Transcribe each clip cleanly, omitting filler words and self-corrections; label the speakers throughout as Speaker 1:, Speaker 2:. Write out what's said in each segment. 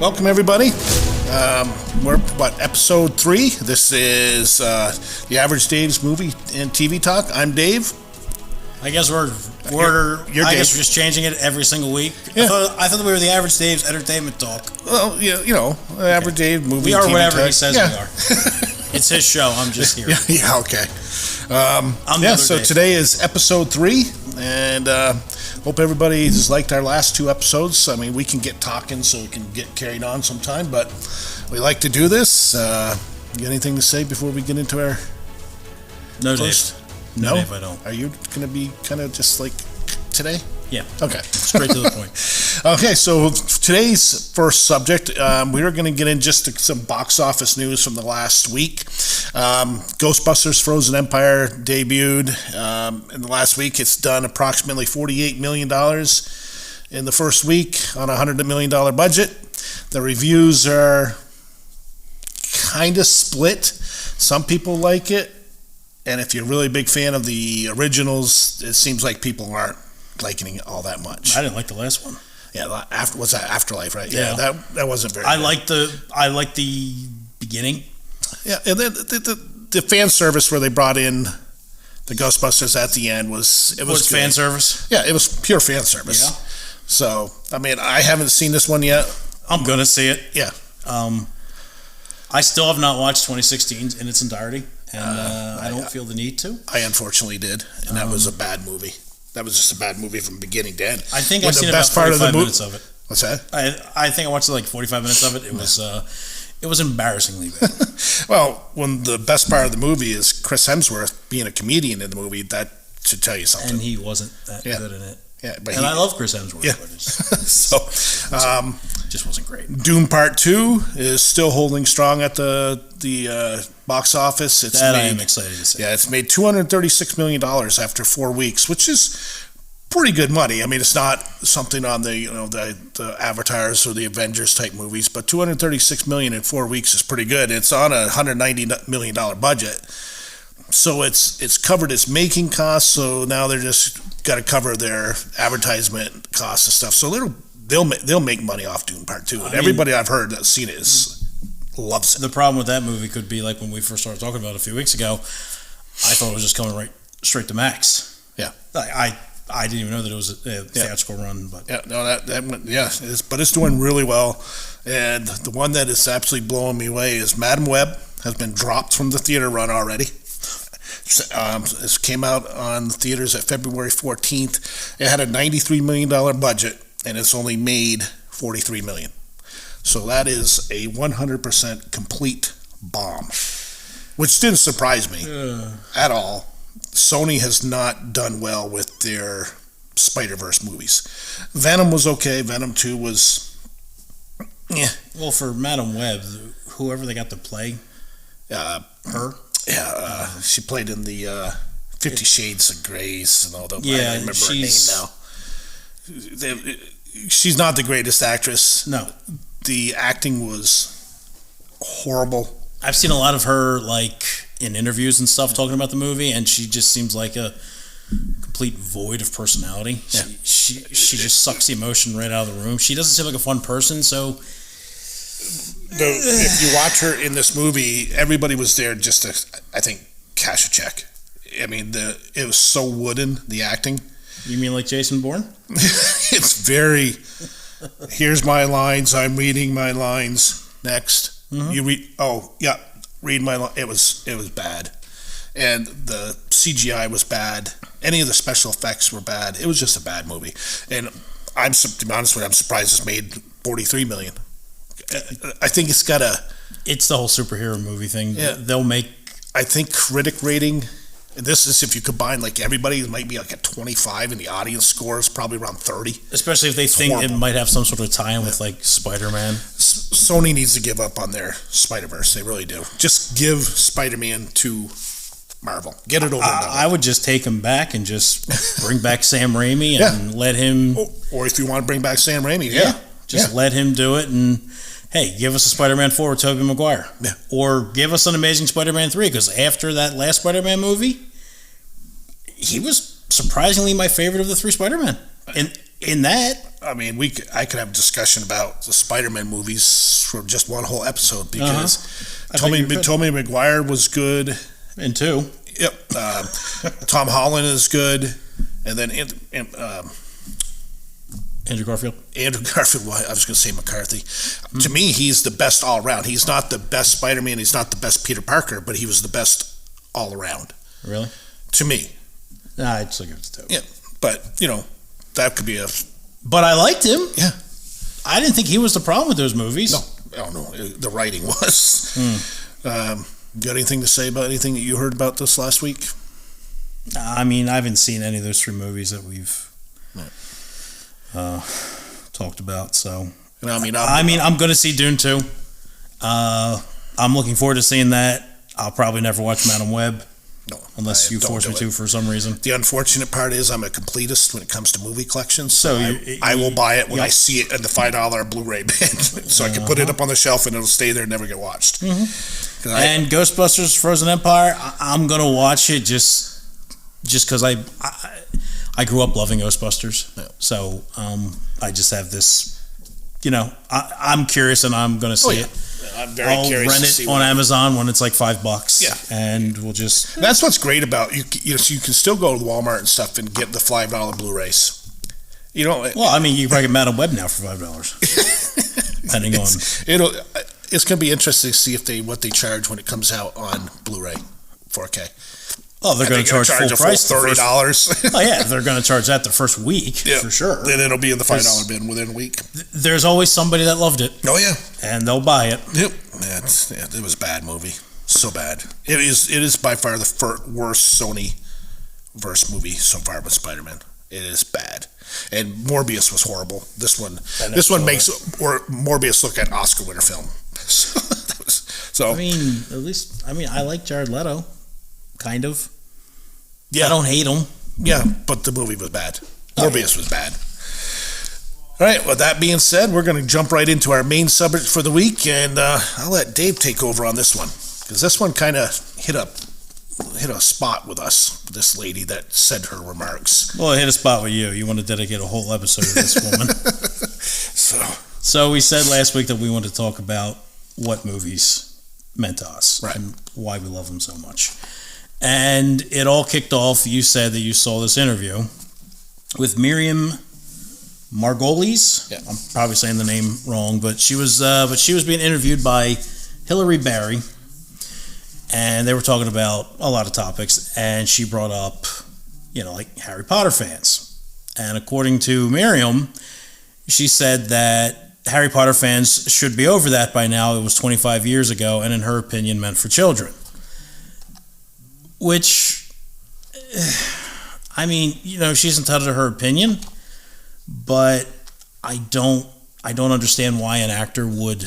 Speaker 1: Welcome, everybody. We're, episode 3. This is the Average Dave's Movie and TV Talk. I'm Dave.
Speaker 2: I guess you're
Speaker 1: Dave.
Speaker 2: we're just changing it every single week.
Speaker 1: Yeah.
Speaker 2: I thought we were the Average Dave's Entertainment Talk.
Speaker 1: Well, Average Dave Movie
Speaker 2: We
Speaker 1: and
Speaker 2: are
Speaker 1: TV
Speaker 2: whatever
Speaker 1: Talk.
Speaker 2: he says we are. It's his show. I'm just here.
Speaker 1: Yeah, okay. So
Speaker 2: Dave.
Speaker 1: today is episode 3, and hope everybody has liked our last 2 episodes. I mean, we can get talking so we can get carried on sometime, but we like to do this. You got anything to say before we get into our
Speaker 2: No,
Speaker 1: first?
Speaker 2: Dave.
Speaker 1: No,
Speaker 2: Dave, I don't.
Speaker 1: Are you going to be kind of just like today?
Speaker 2: Yeah.
Speaker 1: Okay.
Speaker 2: Straight to the point.
Speaker 1: Okay, so today's first subject, we are going to get in just some box office news from the last week. Ghostbusters Frozen Empire debuted in the last week. It's done approximately $48 million in the first week on a $100 million budget. The reviews are kind of split. Some people like it, and if you're a really big fan of the originals, it seems like people aren't liking it all that much.
Speaker 2: I didn't like the last one.
Speaker 1: Yeah, was that Afterlife, right?
Speaker 2: Yeah.
Speaker 1: That wasn't very
Speaker 2: I
Speaker 1: good.
Speaker 2: like the beginning.
Speaker 1: Yeah, and then the fan service where they brought in the Ghostbusters at the end was
Speaker 2: Was
Speaker 1: good.
Speaker 2: fan service.
Speaker 1: Yeah, it was pure fan service.
Speaker 2: Yeah.
Speaker 1: So, I mean, I haven't seen this one yet.
Speaker 2: I'm gonna see it.
Speaker 1: Yeah.
Speaker 2: I still have not watched 2016 in its entirety, and I don't feel the need to.
Speaker 1: I unfortunately did, and that was a bad movie. That was just a bad movie from beginning to end.
Speaker 2: I think
Speaker 1: When
Speaker 2: I've seen
Speaker 1: the
Speaker 2: about
Speaker 1: best part of the
Speaker 2: 45
Speaker 1: movie-
Speaker 2: minutes of it.
Speaker 1: What's that?
Speaker 2: I think I watched like 45 minutes of it. It was embarrassingly bad.
Speaker 1: Well, when the best part of the movie is Chris Hemsworth being a comedian in the movie, that should tell you something.
Speaker 2: And he wasn't that good in it.
Speaker 1: Yeah, but
Speaker 2: And I love Chris Hemsworth,
Speaker 1: Yeah.
Speaker 2: but it
Speaker 1: so,
Speaker 2: just wasn't great.
Speaker 1: Doom Part 2 is still holding strong at the box office. It's
Speaker 2: That I
Speaker 1: made,
Speaker 2: am excited to see.
Speaker 1: Yeah, it's made $236 million after 4 weeks, which is pretty good money. I mean, it's not something on the the Avatars or the Avengers type movies, but $236 million in 4 weeks is pretty good. It's on a $190 million budget, so it's covered its making costs. So now they're just got to cover their advertisement costs and stuff. So they'll make money off Doom Part 2, and everybody I've heard that's seen it loves it.
Speaker 2: The problem with that movie could be like when we first started talking about it a few weeks ago. I thought it was just coming right straight to Max.
Speaker 1: Yeah.
Speaker 2: I didn't even know that it was a theatrical run, but
Speaker 1: Yeah, no, but it's doing really well. And the one that is absolutely blowing me away is Madam Web has been dropped from the theater run already. It came out on the theaters at February 14th. It had a $93 million budget, and it's only made $43 million. So that is a 100% complete bomb, which didn't surprise me at all. Sony has not done well with their Spider-Verse movies. Venom was okay. Venom 2 was, yeah.
Speaker 2: well, for Madam Web, whoever they got to play her.
Speaker 1: Yeah, she played in the 50 Shades of Grace and all that.
Speaker 2: Yeah,
Speaker 1: I don't remember her name now. She's not the greatest actress.
Speaker 2: No,
Speaker 1: the acting was horrible.
Speaker 2: I've seen a lot of her like in interviews and stuff talking about the movie, and she just seems like a complete void of personality.
Speaker 1: Yeah.
Speaker 2: She just sucks the emotion right out of the room. She doesn't seem like a fun person, so
Speaker 1: If you watch her in this movie, everybody was there just to, I think, cash a check. I mean, it was so wooden, the acting.
Speaker 2: You mean like Jason Bourne?
Speaker 1: It's very, here's my lines, I'm reading my lines. Next.
Speaker 2: Mm-hmm.
Speaker 1: You read my line. It was bad. And the CGI was bad. Any of the special effects were bad. It was just a bad movie. And to be honest with you, I'm surprised it's made $43 million. I think it's got
Speaker 2: It's the whole superhero movie thing.
Speaker 1: Yeah.
Speaker 2: They'll make.
Speaker 1: I think critic rating, and this is if you combine like everybody, it might be like a 25, and the audience score is probably around 30.
Speaker 2: Especially if they think
Speaker 1: horrible.
Speaker 2: it might have some sort of tie-in with like Spider-Man.
Speaker 1: Sony needs to give up on their Spider-Verse. They really do. Just give Spider-Man to Marvel. Get it over and done with.
Speaker 2: I would just take him back and just bring back Sam Raimi and let him.
Speaker 1: Or if you want to bring back Sam Raimi,
Speaker 2: let him do it. And hey, give us a Spider-Man 4 with Tobey Maguire.
Speaker 1: Yeah.
Speaker 2: Or give us an Amazing Spider-Man 3, because after that last Spider-Man movie, he was surprisingly my favorite of the 3 Spider-Men. In that,
Speaker 1: I mean, I could have a discussion about the Spider-Man movies for just one whole episode because Tobey Maguire was good.
Speaker 2: And 2.
Speaker 1: Yep. Tom Holland is good. And then
Speaker 2: Andrew Garfield.
Speaker 1: Andrew Garfield, I was going to say McCarthy. To me, he's the best all around. He's not the best Spider-Man. He's not the best Peter Parker, but he was the best all around.
Speaker 2: Really?
Speaker 1: To me.
Speaker 2: Nah, I'd still give it to Tobey.
Speaker 1: Yeah. But, that could be a...
Speaker 2: But I liked him.
Speaker 1: Yeah.
Speaker 2: I didn't think he was the problem with those movies.
Speaker 1: No, the writing was. Got anything to say about anything that you heard about this last week?
Speaker 2: I mean, I haven't seen any of those 3 movies that we've talked about. So, I'm going to see Dune 2. I'm looking forward to seeing that. I'll probably never watch Madam Web.
Speaker 1: No,
Speaker 2: unless you force me to for some reason.
Speaker 1: The unfortunate part is I'm a completist when it comes to movie collections.
Speaker 2: So
Speaker 1: I will buy it when I see it in the $5 Blu-ray bin, so I can put it up on the shelf and it'll stay there and never get watched.
Speaker 2: And Ghostbusters: Frozen Empire, I'm gonna watch it just because I grew up loving Ghostbusters. Yeah. So I just have this, I'm curious and I'm gonna see it.
Speaker 1: I'm very curious.
Speaker 2: Rent it on Amazon when it's like $5.
Speaker 1: Yeah,
Speaker 2: and we'll just.
Speaker 1: That's what's great about you. You can still go to Walmart and stuff and get the $5 Blu-rays.
Speaker 2: Well, I mean, you can probably get Madam Web now for $5, depending on.
Speaker 1: It's going to be interesting to see what they charge when it comes out on Blu-ray, 4K.
Speaker 2: Oh, they're going to charge full price,
Speaker 1: $30.
Speaker 2: Oh yeah, they're going to charge that the first week for sure.
Speaker 1: Then it'll be in the $5 bin within a week.
Speaker 2: There's always somebody that loved it.
Speaker 1: Oh yeah,
Speaker 2: and they'll buy it.
Speaker 1: Yep, it was a bad movie, so bad. It is by far the worst Sony-verse movie so far with Spider-Man. It is bad, and Morbius was horrible. This one makes Morbius look like an Oscar-winner film. So
Speaker 2: I mean, at least I like Jared Leto. Kind of.
Speaker 1: Yeah.
Speaker 2: I don't hate him.
Speaker 1: Yeah, but the movie was bad. Morbius was bad. All right, with that being said, we're going to jump right into our main subject for the week, and I'll let Dave take over on this one, because this one kind of hit a spot with us, this lady that said her remarks.
Speaker 2: Well, it hit a spot with you. You want to dedicate a whole episode to this woman. So we said last week that we wanted to talk about what movies meant to us,
Speaker 1: right,
Speaker 2: and why we love them so much. And it all kicked off. You said that you saw this interview with Miriam Margolyes.
Speaker 1: Yeah.
Speaker 2: I'm probably saying the name wrong, but she was being interviewed by Hillary Barry, and they were talking about a lot of topics. And she brought up, like Harry Potter fans. And according to Miriam, she said that Harry Potter fans should be over that by now. It was 25 years ago, and in her opinion, meant for children. Which, she's entitled to her opinion, but I don't understand why an actor would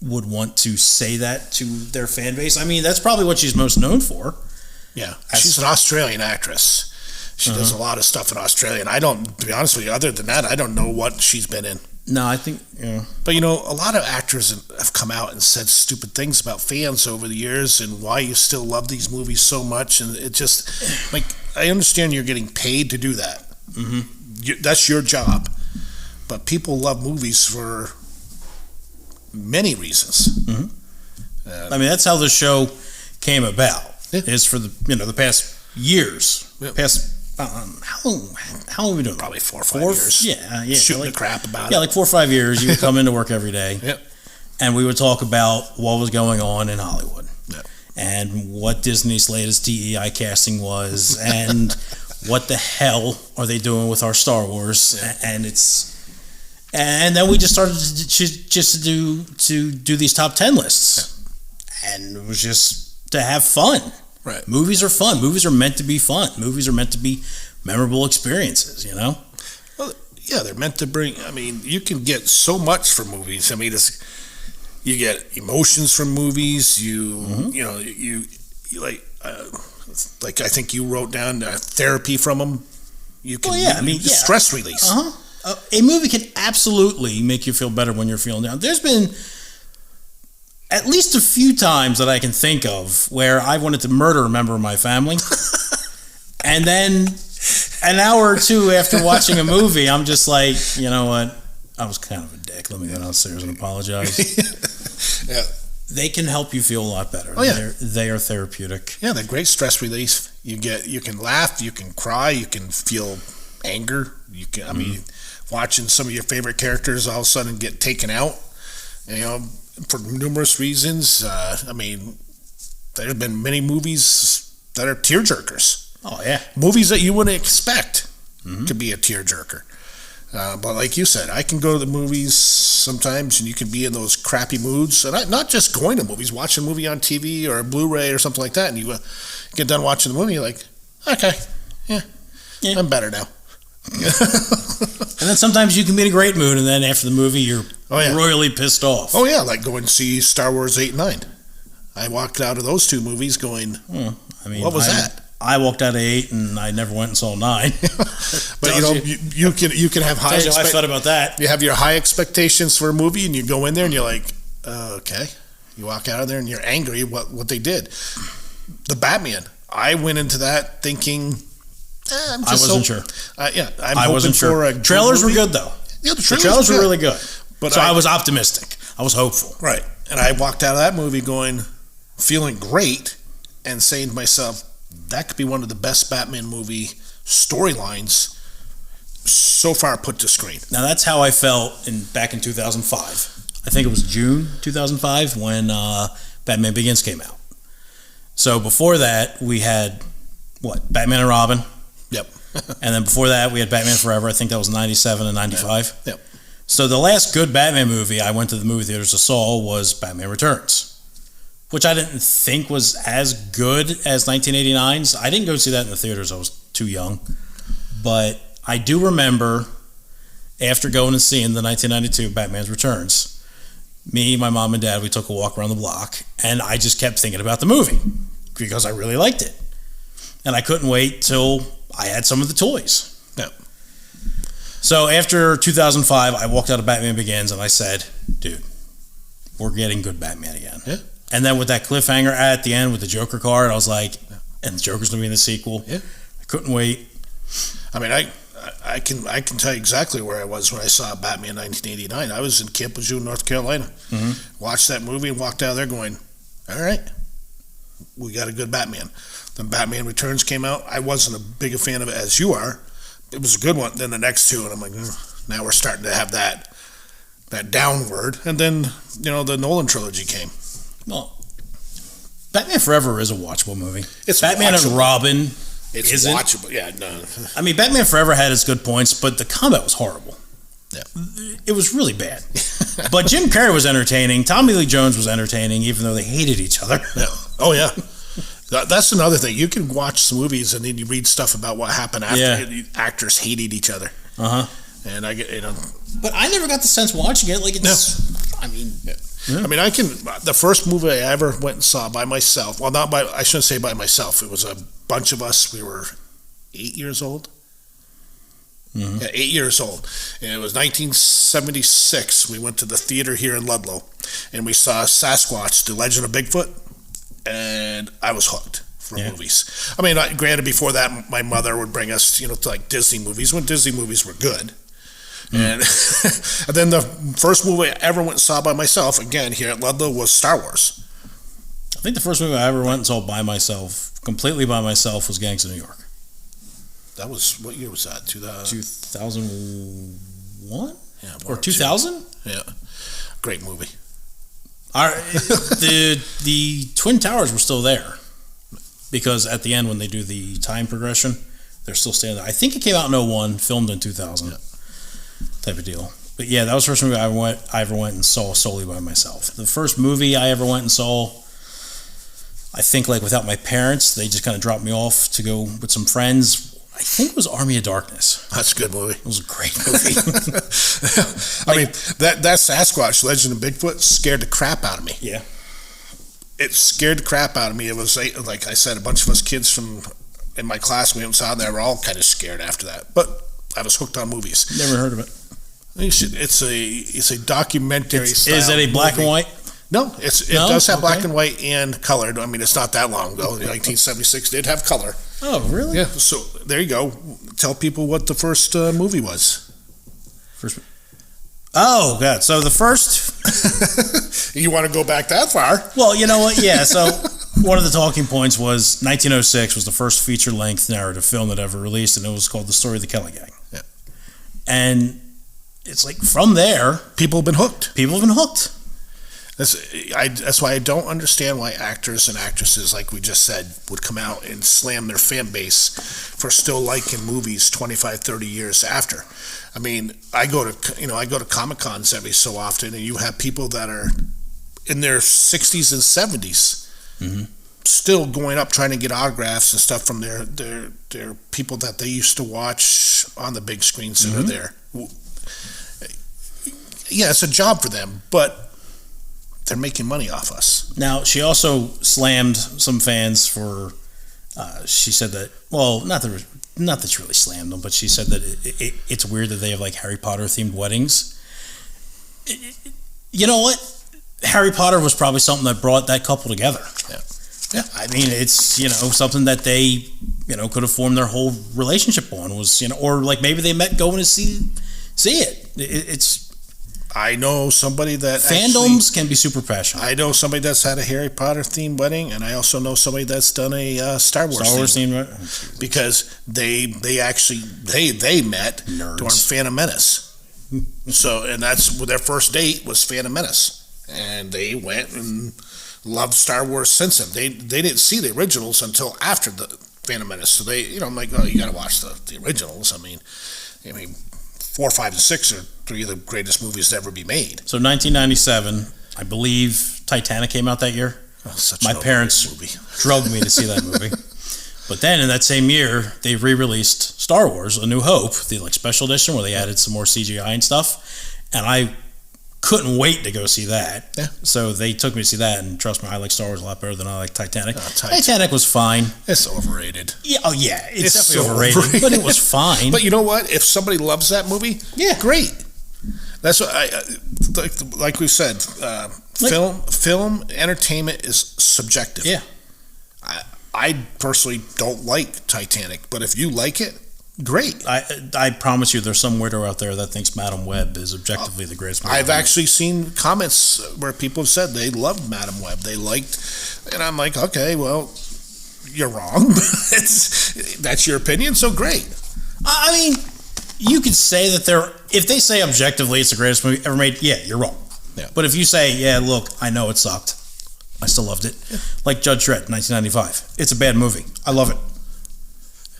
Speaker 2: want to say that to their fan base. I mean, that's probably what she's most known for.
Speaker 1: Yeah, she's an Australian actress. She does a lot of stuff in Australia, and to be honest with you, other than that, I don't know what she's been in.
Speaker 2: No, I think, yeah.
Speaker 1: But, a lot of actors have come out and said stupid things about fans over the years and why you still love these movies so much. And it just, I understand you're getting paid to do that. Mm-hmm. That's your job. But people love movies for many reasons.
Speaker 2: Mm-hmm. That's how the show came about. Yeah. Is for the past years. Yeah. How long have we been doing?
Speaker 1: Probably 4 or 5 years.
Speaker 2: Yeah.
Speaker 1: Shooting the crap about it.
Speaker 2: Yeah, like 4 or 5 years. You would come into work every day.
Speaker 1: Yep.
Speaker 2: And we would talk about what was going on in Hollywood.
Speaker 1: Yep.
Speaker 2: And what Disney's latest DEI casting was. And what the hell are they doing with our Star Wars? Yep. And then we just started to do these top 10 lists. Yep. And it was just to have fun.
Speaker 1: Right.
Speaker 2: Movies are fun. Movies are meant to be fun. Movies are meant to be memorable experiences,
Speaker 1: Well, yeah, they're meant to bring, you can get so much from movies. You get emotions from movies. Like I think you wrote down therapy from them. You can, stress release.
Speaker 2: A movie can absolutely make you feel better when you're feeling down. There's been at least a few times that I can think of where I wanted to murder a member of my family. And then an hour or two after watching a movie, I'm just like, you know what? I was kind of a dick. Let me go downstairs and apologize.
Speaker 1: Yeah.
Speaker 2: They can help you feel a lot better.
Speaker 1: Oh, yeah.
Speaker 2: They are therapeutic.
Speaker 1: Yeah, they're great stress relief. You can laugh, you can cry, you can feel anger. You can, I mean, watching some of your favorite characters all of a sudden get taken out, you know, for numerous reasons. I mean, there have been many movies that are tearjerkers.
Speaker 2: Oh, yeah.
Speaker 1: Movies that you wouldn't expect to be a tearjerker. But like you said, I can go to the movies sometimes, and you can be in those crappy moods. And not just going to movies, watching a movie on TV or a Blu-ray or something like that, and you get done watching the movie, you're like, okay, yeah. I'm better now.
Speaker 2: And then sometimes you can be in a great mood, and then after the movie, you're royally pissed off.
Speaker 1: Oh, yeah, like going to see Star Wars 8 and 9. I walked out of those two movies going, what was that?
Speaker 2: I walked out of 8, and I never went and saw 9.
Speaker 1: But, you know, you can have high
Speaker 2: expectations. I thought about that.
Speaker 1: You have your high expectations for a movie, and you go in there, and you're like, okay. You walk out of there, and you're angry at what they did. The Batman, I went into that thinking, I
Speaker 2: wasn't sure.
Speaker 1: I'm
Speaker 2: wasn't
Speaker 1: hoping for a good
Speaker 2: Trailers
Speaker 1: movie.
Speaker 2: were good, though.
Speaker 1: Yeah, the
Speaker 2: trailers were really good.
Speaker 1: But
Speaker 2: so I was optimistic. I was hopeful.
Speaker 1: Right. And I walked out of that movie feeling great and saying to myself, that could be one of the best Batman movie storylines so far put to screen.
Speaker 2: Now, that's how I felt back in 2005. I think it was June 2005 when Batman Begins came out. So before that, we had, Batman and Robin.
Speaker 1: Yep.
Speaker 2: And then before that, we had Batman Forever. I think that was 97 and 95.
Speaker 1: Yep.
Speaker 2: So the last good Batman movie I went to the movie theaters to saw was Batman Returns, which I didn't think was as good as 1989's. I didn't go see that in the theaters. I was too young. But I do remember after going and seeing the 1992 Batman's Returns, me, my mom, and dad, we took a walk around the block, and I just kept thinking about the movie because I really liked it. And I couldn't wait till I had some of the toys.
Speaker 1: Yeah.
Speaker 2: So after 2005, I walked out of Batman Begins, and I said, dude, we're getting good Batman again.
Speaker 1: Yeah.
Speaker 2: And then with that cliffhanger at the end with the Joker card, I was like, and the Joker's going to be in the sequel.
Speaker 1: Yeah.
Speaker 2: I couldn't wait.
Speaker 1: I mean, I can tell you exactly where I was when I saw Batman 1989. I was in Camp Lejeune, North Carolina. Watched that movie and walked out of there going, all right, we got a good Batman. Then Batman Returns came out. I wasn't a big a fan of it as you are. It was a good one. Then the next two, and I'm like, now we're starting to have that downward. And then, the Nolan trilogy came.
Speaker 2: Well, Batman Forever is a watchable movie.
Speaker 1: It's
Speaker 2: Batman
Speaker 1: watchable.
Speaker 2: And Robin.
Speaker 1: It's
Speaker 2: isn't.
Speaker 1: watchable. Yeah, no.
Speaker 2: I mean, Batman Forever had its good points, but the combat was horrible.
Speaker 1: Yeah.
Speaker 2: It was really bad. But Jim Carrey was entertaining. Tommy Lee Jones was entertaining, even though they hated each other.
Speaker 1: Yeah. Oh, yeah. That's another thing. You can watch some movies and then you read stuff about what happened after the actors hated each other. And I get,
Speaker 2: But I never got the sense watching it. Like, it's, I mean...
Speaker 1: I mean, the first movie I ever went and saw by myself, I shouldn't say by myself, it was a bunch of us, we were 8 years old. Yeah, 8 years old. And it was 1976. We went to the theater here in Ludlow, and we saw Sasquatch, The Legend of Bigfoot, and I was hooked for movies. I mean, granted, before that, my mother would bring us, to like Disney movies, when Disney movies were good. And, and then the first movie I ever went and saw by myself, again, here at Ludlow, was Star Wars.
Speaker 2: I think the first movie I ever went and saw by myself, completely by myself, was Gangs of New York.
Speaker 1: That was, what year was that?
Speaker 2: 2001?
Speaker 1: Yeah.
Speaker 2: Or 2000?
Speaker 1: Yeah. Great movie.
Speaker 2: The Twin Towers were still there. Because at the end, when they do the time progression, they're still standing there. I think it came out in 2001, filmed in 2000. Type of deal. But yeah, that was the first movie I ever went and saw solely by myself. The first movie I ever went and saw, I think like without my parents, they just kind of dropped me off to go with some friends. I think it was Army of Darkness.
Speaker 1: That's a good movie.
Speaker 2: It was a great movie.
Speaker 1: I mean, that Sasquatch, Legend of Bigfoot, scared the crap out of me.
Speaker 2: Yeah.
Speaker 1: It scared the crap out of me. It was, like I said, a bunch of us kids in my class, we went and saw them, they were all kind of scared after that. But I was hooked on movies.
Speaker 2: Never heard of it.
Speaker 1: It's a documentary style.
Speaker 2: Is it a black and white?
Speaker 1: No, it does have black and white and colored. I mean, it's not that long ago. 1976 did have color.
Speaker 2: Oh, really?
Speaker 1: Yeah. So there you go. tell people what the first movie was.
Speaker 2: Oh, God. So the first...
Speaker 1: You want to go back that far?
Speaker 2: Well, you know what? Yeah, so one of the talking points was 1906 was the first feature-length narrative film that ever released, and it was called The Story of the Kelly Gang.
Speaker 1: Yeah.
Speaker 2: And it's like, from there...
Speaker 1: People have been hooked. That's why I don't understand why actors and actresses, like we just said, would come out and slam their fan base for still liking movies 25, 30 years after. I mean, I go to Comic-Cons every so often, and you have people that are in their 60s and 70s still going up trying to get autographs and stuff from their people that they used to watch on the big screens that are there. Yeah, it's a job for them, but they're making money off us.
Speaker 2: Now, she also slammed some fans for, she said that, well, not that she really slammed them, but she said that it's weird that they have like Harry Potter themed weddings. You know what? Harry Potter was probably something that brought that couple together.
Speaker 1: Yeah.
Speaker 2: I mean, it's, something that they, could have formed their whole relationship on was, or like maybe they met going to see it. It's,
Speaker 1: I know somebody that
Speaker 2: fandoms can be super passionate.
Speaker 1: I know somebody that's had a Harry Potter themed wedding, and I also know somebody that's done a Star Wars themed, because they met
Speaker 2: Nerds.
Speaker 1: during Phantom Menace. So, and that's their first date was Phantom Menace, and they went and loved Star Wars since then. They didn't see the originals until after the Phantom Menace. So I'm like, oh, you got to watch the originals. I mean, 4, 5, and 6 are 3 of the greatest movies to ever be made.
Speaker 2: So 1997, I believe Titanic came out that year. My parents drugged me to see that movie. But then in that same year, they re-released Star Wars: A New Hope, the special edition where they added some more CGI and stuff. And I couldn't wait to go see that.
Speaker 1: Yeah.
Speaker 2: So they took me to see that, and trust me, I like Star Wars a lot better than I like Titanic. Titanic was fine.
Speaker 1: It's overrated.
Speaker 2: Yeah, it's definitely
Speaker 1: so
Speaker 2: overrated, but it was fine.
Speaker 1: But you know what? If somebody loves that movie, great. That's what like we said. Film entertainment is subjective.
Speaker 2: Yeah.
Speaker 1: I personally don't like Titanic, but if you like it, great.
Speaker 2: I promise you, there's some weirdo out there that thinks Madam Web is objectively the greatest movie.
Speaker 1: I've actually seen comments where people have said they loved Madam Web. They liked, and I'm like, okay, well, you're wrong. That's your opinion, so great.
Speaker 2: I mean, you could say that if they say objectively it's the greatest movie ever made, yeah, you're wrong.
Speaker 1: Yeah.
Speaker 2: But if you say, yeah, look, I know it sucked, I still loved it. Yeah. Like Judge Dredd, 1995. It's a bad movie. I love it.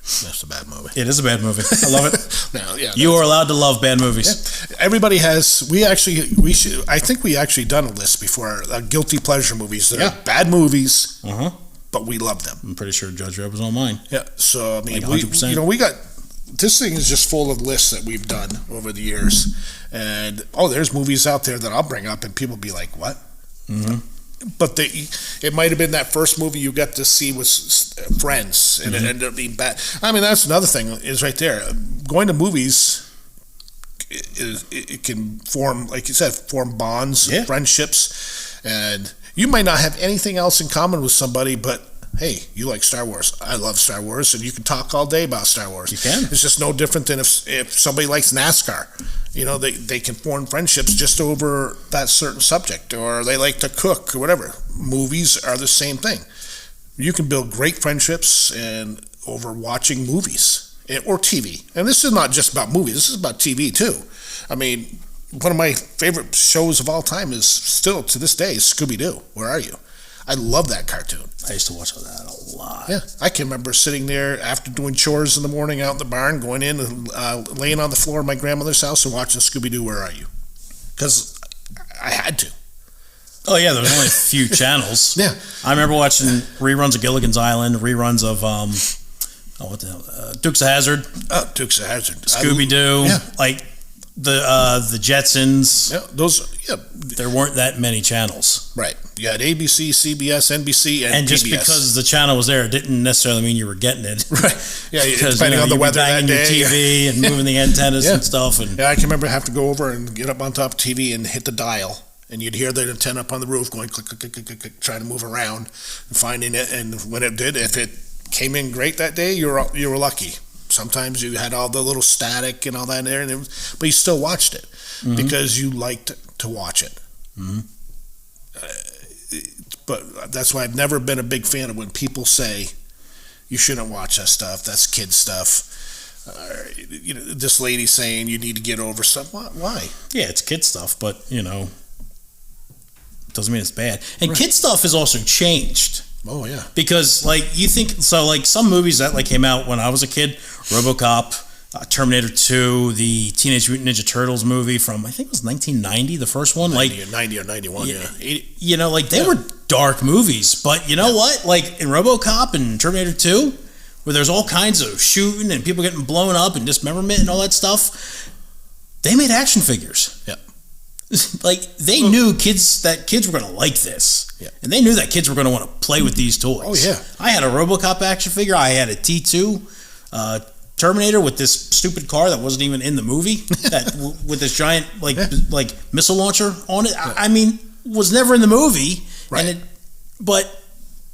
Speaker 1: That's a bad movie.
Speaker 2: It is a bad movie. I love it.
Speaker 1: No, yeah,
Speaker 2: you are allowed to love bad movies.
Speaker 1: Yeah. Everybody has. I think we actually done a list before. Guilty pleasure movies that are bad movies, but we love them.
Speaker 2: I'm pretty sure Judge Dredd was on mine.
Speaker 1: Yeah. So I mean,
Speaker 2: like 100%.
Speaker 1: we got. This thing is just full of lists that we've done over the years, and there's movies out there that I'll bring up, and people be like, "What?" But it might have been that first movie you got to see with friends, and it ended up being bad. I mean, that's another thing is right there. Going to movies, it can form, like you said, bonds, friendships, and you might not have anything else in common with somebody, but hey, you like Star Wars. I love Star Wars, and you can talk all day about Star Wars.
Speaker 2: You can.
Speaker 1: It's just no different than if somebody likes NASCAR. They can form friendships just over that certain subject, or they like to cook or whatever. Movies are the same thing. You can build great friendships over watching movies or TV. And this is not just about movies. This is about TV too. I mean, one of my favorite shows of all time is still to this day Scooby-Doo. Where are you? I love that cartoon.
Speaker 2: I used to watch that a lot.
Speaker 1: Yeah, I can remember sitting there after doing chores in the morning out in the barn, going in and laying on the floor of my grandmother's house and watching Scooby-Doo, Where Are You? Because I had to.
Speaker 2: Oh, yeah, there was only a few channels.
Speaker 1: Yeah.
Speaker 2: I remember watching reruns of Gilligan's Island, reruns of, what the hell, Dukes of Hazzard.
Speaker 1: Oh, Dukes of Hazzard.
Speaker 2: Scooby-Doo.
Speaker 1: Yeah.
Speaker 2: Like, the Jetsons.
Speaker 1: Yeah,
Speaker 2: there weren't that many channels.
Speaker 1: Right. You had ABC, CBS, NBC, and
Speaker 2: just
Speaker 1: PBS.
Speaker 2: Because the channel was there, it didn't necessarily mean you were getting it.
Speaker 1: Right. Yeah, depending on the weather that day.
Speaker 2: Your TV and moving the antennas and stuff. And
Speaker 1: I can remember having to go over and get up on top of TV and hit the dial. And you'd hear the antenna up on the roof going click, click, click, click, click, click, trying to move around and finding it. And when it did, if it came in great that day, you were lucky. Sometimes you had all the little static and all that in there, but you still watched it because you liked to watch it. But that's why I've never been a big fan of when people say you shouldn't watch that stuff. That's kid stuff. This lady saying you need to get over stuff. Why?
Speaker 2: Yeah, it's kid stuff, but doesn't mean it's bad. And kid stuff has also changed.
Speaker 1: Oh yeah.
Speaker 2: Because you think so, some movies that came out when I was a kid, RoboCop, Terminator 2, the Teenage Mutant Ninja Turtles movie from I think it was 1990, the first one,
Speaker 1: 90 or 91, yeah.
Speaker 2: They were dark movies, but you know what? In RoboCop and Terminator 2, where there's all kinds of shooting and people getting blown up and dismemberment and all that stuff, they made action figures.
Speaker 1: Yeah.
Speaker 2: They knew kids were going to like this.
Speaker 1: Yeah.
Speaker 2: And they knew that kids were going to want to play with these toys.
Speaker 1: Oh, yeah.
Speaker 2: I had a RoboCop action figure. I had a T2 Terminator with this stupid car that wasn't even in the movie with this giant missile launcher on it. I mean, was never in the movie.
Speaker 1: Right.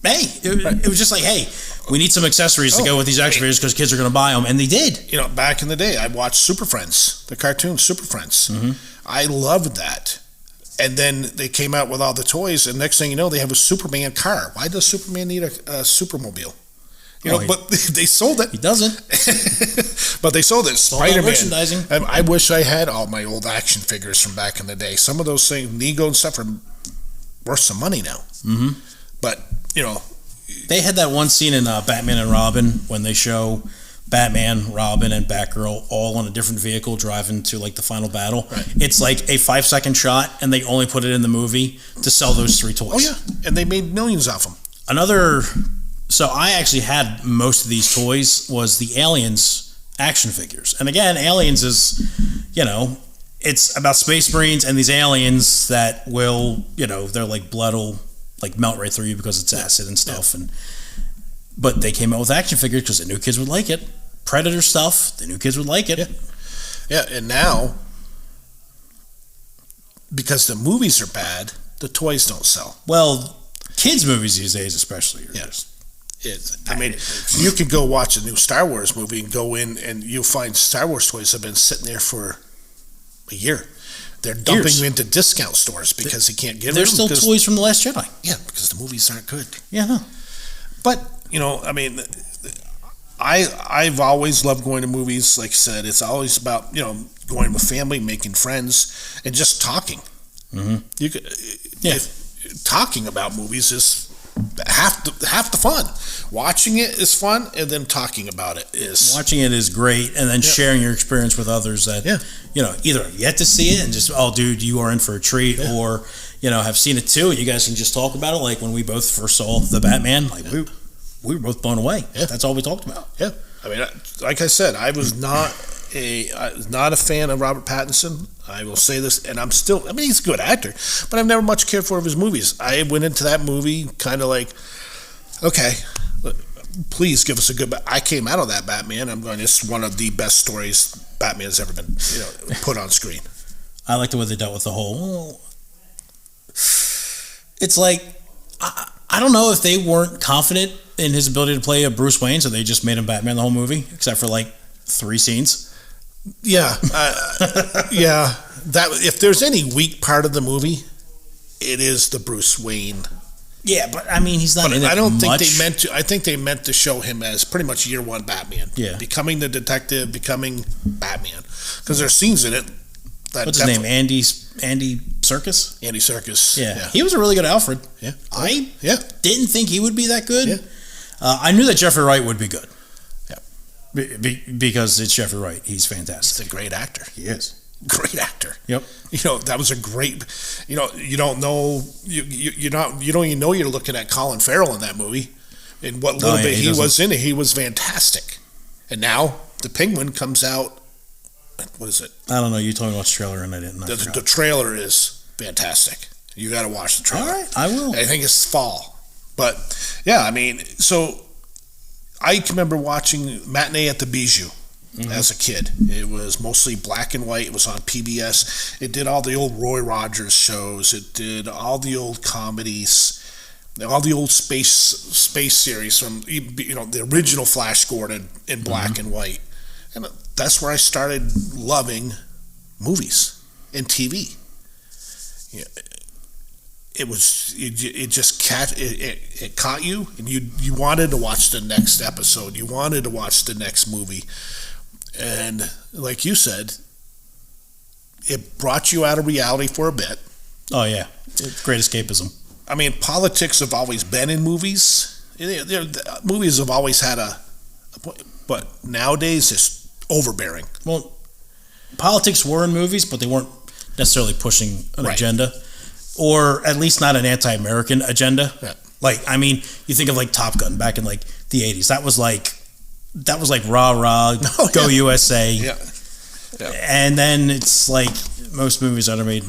Speaker 2: It was just hey, we need some accessories to go with these action figures because kids are going to buy them, and they did.
Speaker 1: Back in the day, I watched Super Friends, the cartoon Super Friends. I loved that. And then they came out with all the toys, and next thing you know, they have a Superman car. Why does Superman need a Supermobile? But they sold it.
Speaker 2: He doesn't.
Speaker 1: But they sold it. Spider-Man.
Speaker 2: Merchandising.
Speaker 1: I wish I had all my old action figures from back in the day. Some of those things, Nego and stuff, are worth some money now. But,
Speaker 2: they had that one scene in Batman and Robin when they show Batman, Robin, and Batgirl all on a different vehicle driving to the final battle.
Speaker 1: Right.
Speaker 2: It's a 5-second shot, and they only put it in the movie to sell those 3 toys.
Speaker 1: Oh yeah, and they made millions off them.
Speaker 2: So I actually had most of these toys was the Aliens action figures, and again, Aliens is, it's about Space Marines and these aliens that will, their blood will melt right through you because it's acid and stuff, but they came out with action figures because they knew kids would like it. Predator stuff, they knew kids would like it.
Speaker 1: Yeah, and now, because the movies are bad, the toys don't sell.
Speaker 2: Well, kids' movies these days especially are
Speaker 1: you could go watch a new Star Wars movie and go in and you'll find Star Wars toys have been sitting there for a year. They're dumping them into discount stores because they can't get them.
Speaker 2: They're still toys from The Last Jedi.
Speaker 1: Yeah, because the movies aren't good.
Speaker 2: Yeah, no.
Speaker 1: But, I've always loved going to movies. Like I said, it's always about, going with family, making friends, and just talking. You could, talking about movies is half the fun. Watching it is fun, and then talking about it is...
Speaker 2: Watching it is great, and then sharing your experience with others that, either have yet to see it and just, oh, dude, you are in for a treat, or, have seen it too, and you guys can just talk about it, like when we both first saw The Batman, we were both blown away. Yeah. That's all we talked about.
Speaker 1: Yeah. I mean, like I said, I was not a fan of Robert Pattinson. I will say this, and he's a good actor, but I've never much cared for his movies. I went into that movie kind of okay, please give us a good... I came out of that Batman, I'm going, it's one of the best stories Batman's ever been put on screen.
Speaker 2: I like the way they dealt with the whole... It's I don't know if they weren't confident in his ability to play a Bruce Wayne, so they just made him Batman the whole movie, except for 3 scenes.
Speaker 1: Yeah, yeah. That if there's any weak part of the movie, it is the Bruce Wayne.
Speaker 2: Yeah, but he's not.
Speaker 1: I don't think they meant to. I think they meant to show him as pretty much year one Batman.
Speaker 2: Yeah,
Speaker 1: becoming the detective, becoming Batman. Because there's scenes in it.
Speaker 2: What's his name? Andy Serkis.
Speaker 1: Andy Serkis.
Speaker 2: Yeah, he was a really good Alfred.
Speaker 1: Yeah,
Speaker 2: I didn't think he would be that good. Yeah. I knew that Jeffrey Wright would be good. Because it's Jeffrey Wright. He's fantastic.
Speaker 1: He's a great actor.
Speaker 2: He is.
Speaker 1: Great actor.
Speaker 2: Yep.
Speaker 1: That was a great, you don't know, you don't even know you're looking at Colin Farrell in that movie. And what little bit he was in it, he was fantastic. And now the Penguin comes out, what is it?
Speaker 2: I don't know. You told me to watch the trailer and I didn't.
Speaker 1: The trailer is fantastic. You got to watch the trailer.
Speaker 2: All right, I will.
Speaker 1: I think it's fall. But, yeah, so I can remember watching Matinee at the Bijou as a kid. It was mostly black and white. It was on PBS. It did all the old Roy Rogers shows. It did all the old comedies, all the old space series from the original Flash Gordon in black and white. And that's where I started loving movies and TV. It caught you, and you wanted to watch the next episode. You wanted to watch the next movie, and like you said, it brought you out of reality for a bit.
Speaker 2: Oh yeah, it's great escapism.
Speaker 1: I mean, politics have always been in movies. Movies have always had a point, but nowadays it's overbearing.
Speaker 2: Well, politics were in movies, but they weren't necessarily pushing an agenda, or at least not an anti-American agenda.
Speaker 1: Yeah.
Speaker 2: Like, I mean, you think of like Top Gun back in like the 80s. That was like rah rah, go USA.
Speaker 1: Yeah.
Speaker 2: And then it's like most movies that are made.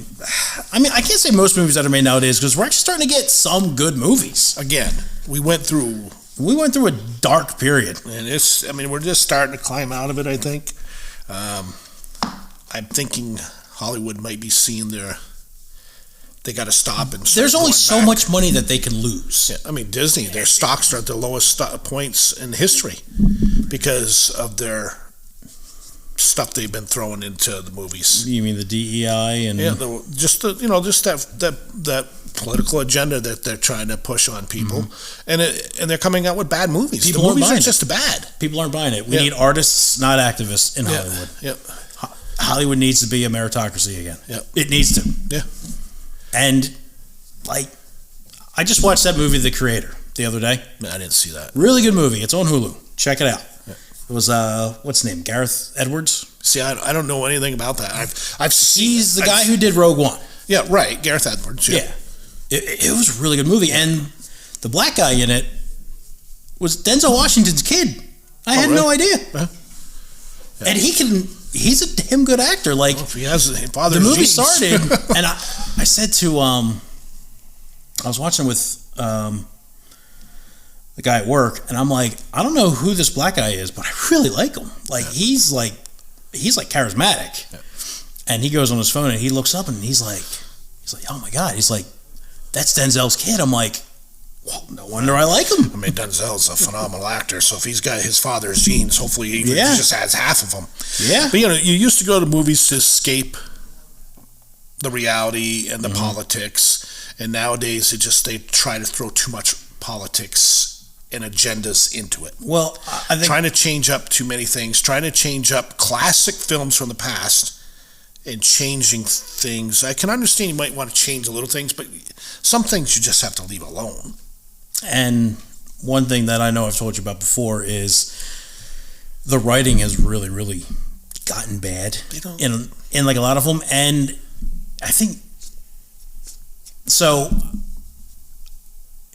Speaker 2: I mean, I can't say most movies that are made nowadays, because we're actually starting to get some good movies.
Speaker 1: Again, we went through
Speaker 2: a dark period,
Speaker 1: and we're just starting to climb out of it. I think. I'm thinking Hollywood might be seeing they got to stop and.
Speaker 2: There's only so much money that they can lose.
Speaker 1: Yeah, I mean, Disney, their stocks are at the lowest points in history because of their stuff they've been throwing into the movies.
Speaker 2: You mean the DEI and
Speaker 1: just that political agenda that they're trying to push on people, and they're coming out with bad movies.
Speaker 2: People
Speaker 1: the
Speaker 2: aren't
Speaker 1: movies
Speaker 2: buying
Speaker 1: are just bad.
Speaker 2: People aren't buying it. We need artists, not activists, in Hollywood.
Speaker 1: Yep.
Speaker 2: Hollywood needs to be a meritocracy again.
Speaker 1: Yep.
Speaker 2: It needs to.
Speaker 1: Yeah. And
Speaker 2: like, I just watched that movie, The Creator, the other day.
Speaker 1: I didn't see that.
Speaker 2: Really good movie. It's on Hulu. Check it out. Yeah. It was what's his name? Gareth Edwards.
Speaker 1: See, I don't know anything about that. I've seen.
Speaker 2: He's the guy who did Rogue One.
Speaker 1: Yeah, right. Gareth Edwards.
Speaker 2: Yeah. It was a really good movie, and the black guy in it was Denzel Washington's kid. I had no idea. Yeah. And he's a damn good actor. Like,
Speaker 1: well, if he has
Speaker 2: the movie started, and I said to I was watching with the guy at work, and I'm like, I don't know who this black guy is, but I really like him. Like, he's like charismatic. Yeah. And he goes on his phone and he looks up and he's like, oh my God. He's like, that's Denzel's kid. I'm like, well, no wonder I like him.
Speaker 1: I mean, Denzel's a phenomenal actor, so if he's got his father's genes, hopefully he just has half of them.
Speaker 2: Yeah.
Speaker 1: But you used to go to movies to escape the reality and the politics, and nowadays they try to throw too much politics and agendas into it.
Speaker 2: Well, I think
Speaker 1: trying to change up too many things, trying to change up classic films from the past and changing things. I can understand you might want to change a little things, but some things you just have to leave alone.
Speaker 2: And one thing that I know I've told you about before is the writing has really, really gotten bad in like a lot of them. And I think so.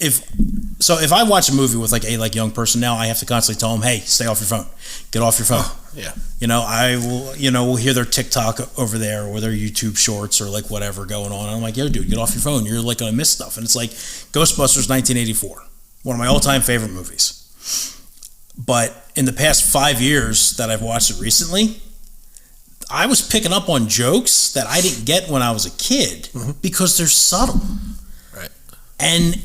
Speaker 2: If I watch a movie with like a young person now, I have to constantly tell them, hey, stay off your phone, get off your phone.
Speaker 1: Yeah.
Speaker 2: I will, we'll hear their TikTok over there or their YouTube shorts or like whatever going on. And I'm like, yo, dude, get off your phone. You're like going to miss stuff. And it's like Ghostbusters 1984, one of my all-time favorite movies. But in the past 5 years that I've watched it recently, I was picking up on jokes that I didn't get when I was a kid because they're subtle.
Speaker 1: Right.
Speaker 2: And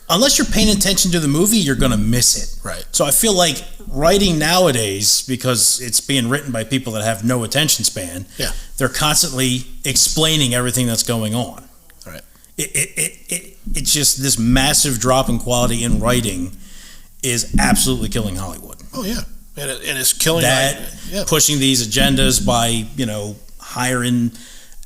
Speaker 2: unless you're paying attention to the movie, you're going to miss it.
Speaker 1: Right.
Speaker 2: So I feel like writing nowadays, because it's being written by people that have no attention span, they're constantly explaining everything that's going on.
Speaker 1: Right.
Speaker 2: It's just this massive drop in quality in writing is absolutely killing Hollywood.
Speaker 1: Oh, yeah. And it's killing
Speaker 2: that, pushing these agendas by, hiring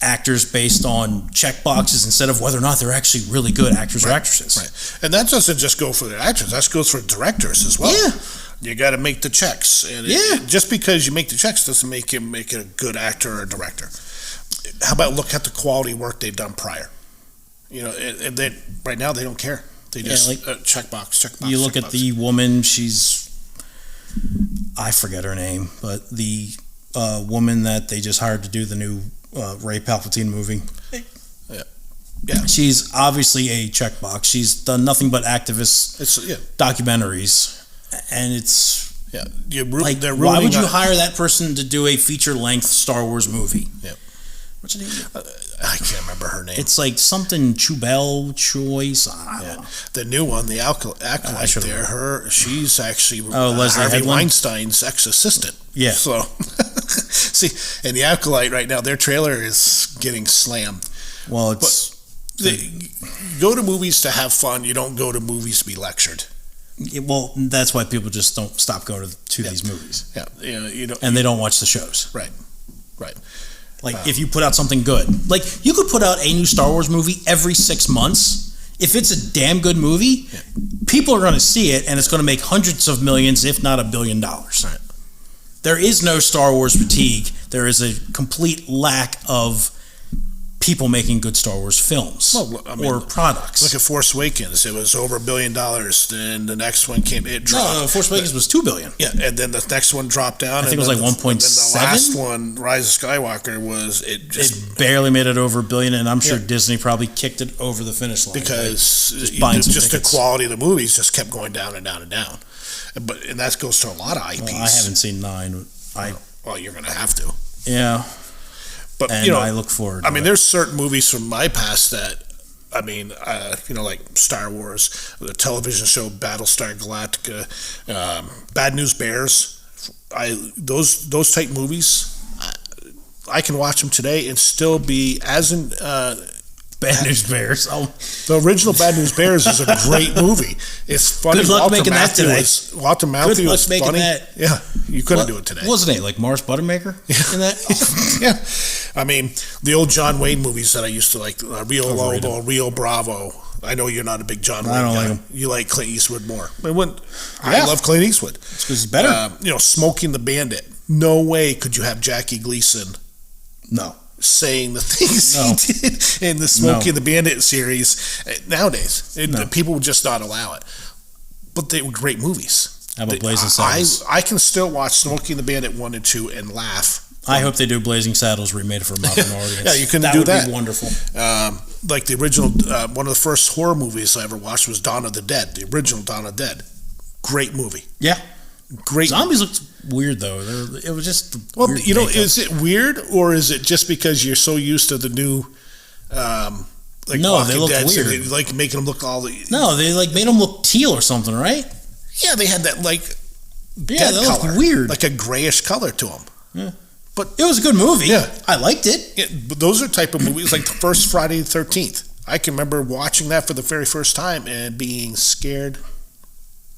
Speaker 2: actors based on check boxes instead of whether or not they're actually really good actors or actresses.
Speaker 1: Right. And that doesn't just go for the actors, that goes for directors as well.
Speaker 2: Yeah.
Speaker 1: You got to make the checks. And just because you make the checks doesn't make you make it a good actor or director. How about look at the quality work they've done prior? And right now they don't care. They just check box.
Speaker 2: You look at the woman, I forget her name, but the woman that they just hired to do the new Ray Palpatine movie. Yeah. She's obviously a checkbox. She's done nothing but activist documentaries. And it's why would you hire that person to do a feature-length Star Wars movie?
Speaker 1: Yeah.
Speaker 2: What's her name?
Speaker 1: I can't remember her name.
Speaker 2: It's like something Chubel Choice. I don't know.
Speaker 1: The new one, the acolyte
Speaker 2: should've
Speaker 1: there. She's actually
Speaker 2: Leslie
Speaker 1: Harvey
Speaker 2: Headland?
Speaker 1: Weinstein's ex-assistant.
Speaker 2: Yeah.
Speaker 1: So, see, and the acolyte right now, their trailer is getting slammed.
Speaker 2: Well, it's
Speaker 1: You go to movies to have fun. You don't go to movies to be lectured.
Speaker 2: well, that's why people just don't stop going to these movies,
Speaker 1: Yeah, you know,
Speaker 2: and they don't watch the shows.
Speaker 1: right.
Speaker 2: Like if you put out something good, like you could put out a new Star Wars movie every 6 months. If it's a damn good movie, people are going to see it, and it's going to make hundreds of millions, if not $1 billion.
Speaker 1: Right.
Speaker 2: There is no Star Wars fatigue. There is a complete lack of people making good Star Wars films
Speaker 1: Well, I mean,
Speaker 2: or products.
Speaker 1: Look at Force Awakens. It was over $1 billion. Then the next one came. It dropped.
Speaker 2: No, Force Awakens was $2 billion.
Speaker 1: Yeah, and then the next one dropped down.
Speaker 2: I think it was like 1.7.
Speaker 1: And then the last one, Rise of Skywalker, was it just
Speaker 2: It barely made it over $1 billion, and I'm sure Disney probably kicked it over the finish line.
Speaker 1: because
Speaker 2: buying some
Speaker 1: just the
Speaker 2: tickets.
Speaker 1: quality of the movies just kept going down and down and down. And that goes to a lot of IPs.
Speaker 2: Well, I haven't seen 9.
Speaker 1: Well, you're going to have to.
Speaker 2: Yeah,
Speaker 1: But
Speaker 2: and
Speaker 1: you know,
Speaker 2: I look forward.
Speaker 1: I
Speaker 2: to
Speaker 1: mean,
Speaker 2: it.
Speaker 1: there's certain movies from my past that, I mean, like Star Wars, the television show Battlestar Galactica, Bad News Bears. Those type movies, I can watch them today and still be as in.
Speaker 2: Bad News Bears. Oh,
Speaker 1: The original Bad News Bears is a great movie. It's funny.
Speaker 2: Good luck
Speaker 1: Walter
Speaker 2: making that
Speaker 1: Matthau
Speaker 2: today.
Speaker 1: Walter Matthau
Speaker 2: Good luck
Speaker 1: was
Speaker 2: making
Speaker 1: funny.
Speaker 2: that.
Speaker 1: Yeah, you couldn't do it today.
Speaker 2: Wasn't it like Morris Buttermaker in that?
Speaker 1: Yeah, I mean the old John Wayne movies that I used to like, Rio
Speaker 2: Overrated.
Speaker 1: Lobo, Rio Bravo. I know you're not a big John Wayne
Speaker 2: I don't
Speaker 1: guy.
Speaker 2: like him.
Speaker 1: You like Clint Eastwood more. I
Speaker 2: Yeah.
Speaker 1: love Clint Eastwood.
Speaker 2: It's because he's better.
Speaker 1: Smoking the Bandit. No way could you have Jackie Gleason
Speaker 2: No.
Speaker 1: saying the things
Speaker 2: No.
Speaker 1: he did in the Smoking the Bandit series. Nowadays,
Speaker 2: No.
Speaker 1: people would just not allow it. But they were great movies.
Speaker 2: How about Blazing Saddles?
Speaker 1: I can still watch Smoking the Bandit 1 and 2 and laugh.
Speaker 2: I hope they do Blazing Saddles remade for a modern audience.
Speaker 1: Yeah, you can
Speaker 2: that
Speaker 1: do
Speaker 2: would
Speaker 1: that.
Speaker 2: be wonderful.
Speaker 1: Like the original, one of the first horror movies I ever watched was Dawn of the Dead, the original Dawn of the Dead. Great movie.
Speaker 2: Yeah.
Speaker 1: Great.
Speaker 2: Zombies looked weird though. It was just
Speaker 1: Well,
Speaker 2: weird
Speaker 1: you know,
Speaker 2: makeup.
Speaker 1: is it weird or is it just because you're so used to the new, like
Speaker 2: No,
Speaker 1: Walking
Speaker 2: they look
Speaker 1: Dead, so
Speaker 2: weird.
Speaker 1: they like making them look all the.
Speaker 2: No, they like made them look teal or something, right?
Speaker 1: Yeah, they had that like
Speaker 2: Yeah,
Speaker 1: dead
Speaker 2: they
Speaker 1: color,
Speaker 2: looked weird.
Speaker 1: like a grayish color to them.
Speaker 2: Yeah.
Speaker 1: But
Speaker 2: It was a good movie.
Speaker 1: Yeah.
Speaker 2: I liked it.
Speaker 1: yeah, but those are type of movies like the first Friday the 13th. I can remember watching that for the very first time and being scared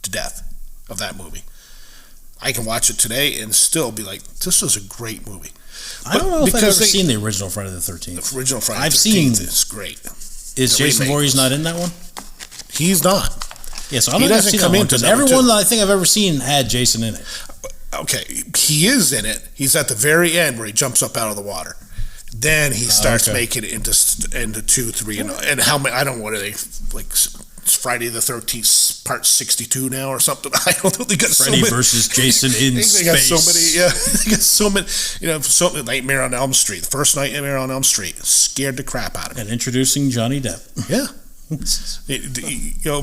Speaker 1: to death of that movie. I can watch it today and still be like, this was a great movie.
Speaker 2: I don't know if I've
Speaker 1: because
Speaker 2: ever
Speaker 1: they-
Speaker 2: seen the original Friday the 13th.
Speaker 1: The original Friday
Speaker 2: I've
Speaker 1: the
Speaker 2: seen-
Speaker 1: 13th is great.
Speaker 2: Is
Speaker 1: the
Speaker 2: Jason
Speaker 1: remake
Speaker 2: Voorhees
Speaker 1: was-
Speaker 2: not in that one?
Speaker 1: He's not.
Speaker 2: Yeah, so I
Speaker 1: He
Speaker 2: don't know if I've
Speaker 1: doesn't
Speaker 2: seen
Speaker 1: come
Speaker 2: that one,
Speaker 1: into
Speaker 2: because
Speaker 1: number
Speaker 2: everyone
Speaker 1: two.
Speaker 2: that I think I've ever seen had Jason in it.
Speaker 1: Okay, he is in it. He's at the very end where he jumps up out of the water. Then he starts
Speaker 2: okay.
Speaker 1: making it into 2, 3, and how many? I don't know what are they like. It's Friday the 13th, part 62 now or something. I don't know. They got
Speaker 2: Freddy
Speaker 1: so many.
Speaker 2: versus Jason in
Speaker 1: They
Speaker 2: space.
Speaker 1: got so many. Yeah, they got so many. You know, so many. Nightmare on Elm Street. The first Nightmare on Elm Street scared the crap out of me.
Speaker 2: And introducing Johnny Depp.
Speaker 1: Yeah.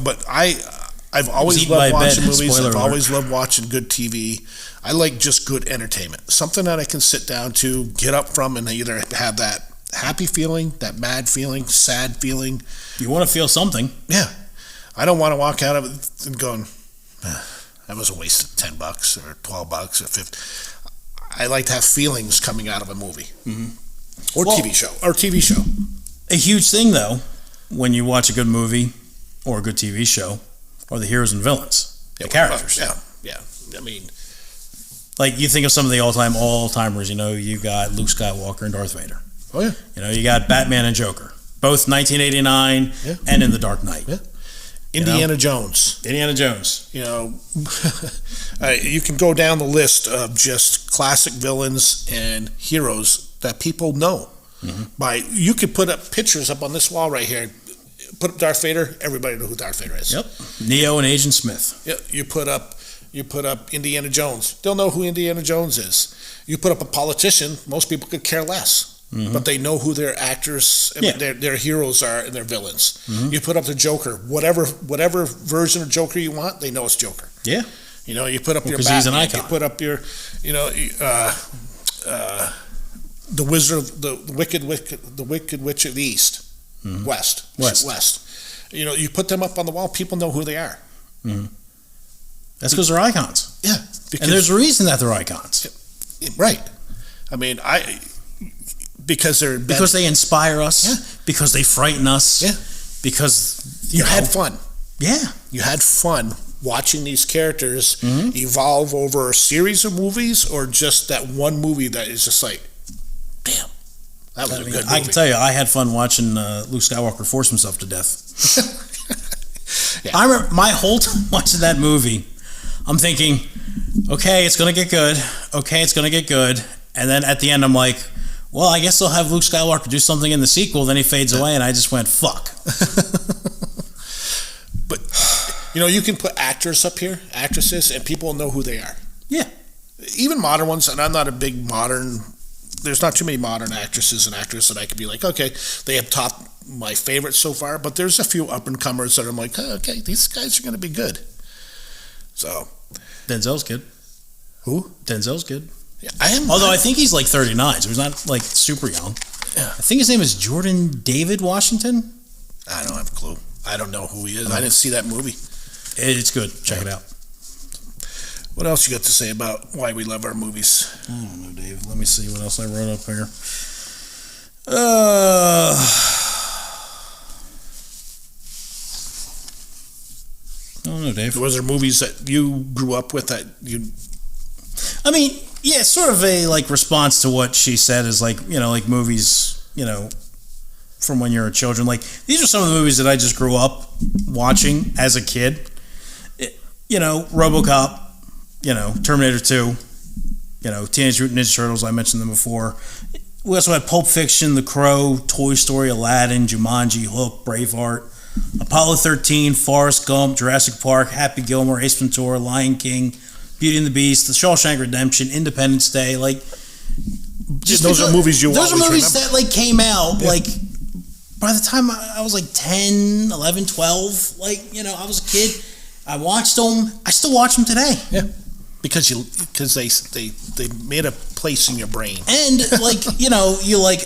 Speaker 1: But I've always
Speaker 2: eaten by
Speaker 1: loved
Speaker 2: a
Speaker 1: watching
Speaker 2: bed.
Speaker 1: movies.
Speaker 2: Spoiler
Speaker 1: I've
Speaker 2: alert.
Speaker 1: always loved watching good TV. I like just good entertainment, something that I can sit down to, get up from, and either have that happy feeling, that mad feeling, sad feeling.
Speaker 2: You want to feel something.
Speaker 1: Yeah, I don't want to walk out of it and going, that was a waste of $10 or $12 or $50. I like to have feelings coming out of a movie or
Speaker 2: Well-
Speaker 1: TV show.
Speaker 2: A huge thing, though, when you watch a good movie or a good TV show, are the heroes and villains, the characters.
Speaker 1: Yeah. I mean,
Speaker 2: Like, you think of some of the all-timers, you got Luke Skywalker and Darth Vader.
Speaker 1: oh yeah.
Speaker 2: You got Batman and Joker, both 1989
Speaker 1: Yeah.
Speaker 2: and in The Dark Knight.
Speaker 1: Yeah. Indiana Jones.
Speaker 2: Indiana Jones.
Speaker 1: You can go down the list of just classic villains and heroes that people know. You could put up pictures up on this wall right here. Put up Darth Vader. Everybody know who Darth Vader is.
Speaker 2: Yep. Neo and Agent Smith.
Speaker 1: Yeah, you put up Indiana Jones. They'll know who Indiana Jones is. You put up a politician. Most people could care less. But they know who their actors,
Speaker 2: Yeah.
Speaker 1: their heroes are, and their villains. You put up the Joker, whatever version of Joker you want, they know it's Joker.
Speaker 2: Yeah.
Speaker 1: You put up your
Speaker 2: 'cause he's an
Speaker 1: Batman,
Speaker 2: icon.
Speaker 1: you put up your, the Wizard, the Wicked Witch of the East, West. You put them up on the wall, people know who they are.
Speaker 2: That's because they're icons.
Speaker 1: Yeah,
Speaker 2: and there's a reason that they're icons.
Speaker 1: Right. I mean, because
Speaker 2: they inspire us.
Speaker 1: Yeah.
Speaker 2: Because they frighten us.
Speaker 1: Yeah.
Speaker 2: Because
Speaker 1: you had fun.
Speaker 2: Yeah.
Speaker 1: You had fun watching these characters evolve over a series of movies, or just that one movie that is just like, damn, that was a good movie.
Speaker 2: I can tell you, I had fun watching Luke Skywalker force himself to death.
Speaker 1: Yeah.
Speaker 2: I remember my whole time watching that movie, I'm thinking, okay, it's going to get good. Okay, it's going to get good. And then at the end, I'm like, well, I guess they'll have Luke Skywalker do something in the sequel. Then he fades away, and I just went, fuck.
Speaker 1: But, you can put actresses, and people know who they are.
Speaker 2: Yeah.
Speaker 1: Even modern ones, and I'm not a big modern, there's not too many modern actresses and actors that I could be like, okay, they have topped my favorites so far, but there's a few up-and-comers that I'm like, oh, okay, these guys are going to be good. So.
Speaker 2: Denzel's good.
Speaker 1: Who?
Speaker 2: Denzel's good.
Speaker 1: Yeah,
Speaker 2: Although I think he's like 39, so he's not like super young.
Speaker 1: Yeah.
Speaker 2: I think his name is Jordan David Washington.
Speaker 1: I don't have a clue. I don't know who he is. I didn't see that movie.
Speaker 2: It's good. Check it out.
Speaker 1: What else you got to say about why we love our movies?
Speaker 2: I don't know, Dave. Let me see what else I wrote up here. I don't know, Dave.
Speaker 1: Was there movies that you grew up with that you...
Speaker 2: I mean, yeah, sort of a like response to what she said is like, like movies, from when you're a children. Like, these are some of the movies that I just grew up watching as a kid. RoboCop, Terminator 2, Teenage Mutant Ninja Turtles, I mentioned them before. We also had Pulp Fiction, The Crow, Toy Story, Aladdin, Jumanji, Hook, Braveheart, Apollo 13, Forrest Gump, Jurassic Park, Happy Gilmore, Ace Ventura, Lion King, Beauty and the Beast, The Shawshank Redemption, Independence Day. Like,
Speaker 1: those are movies you always remember.
Speaker 2: Those are movies that like came out like by the time I was like 10, 11, 12. Like, I was a kid. I watched them. I still watch them today.
Speaker 1: Yeah, because they made a place in your brain.
Speaker 2: And like you like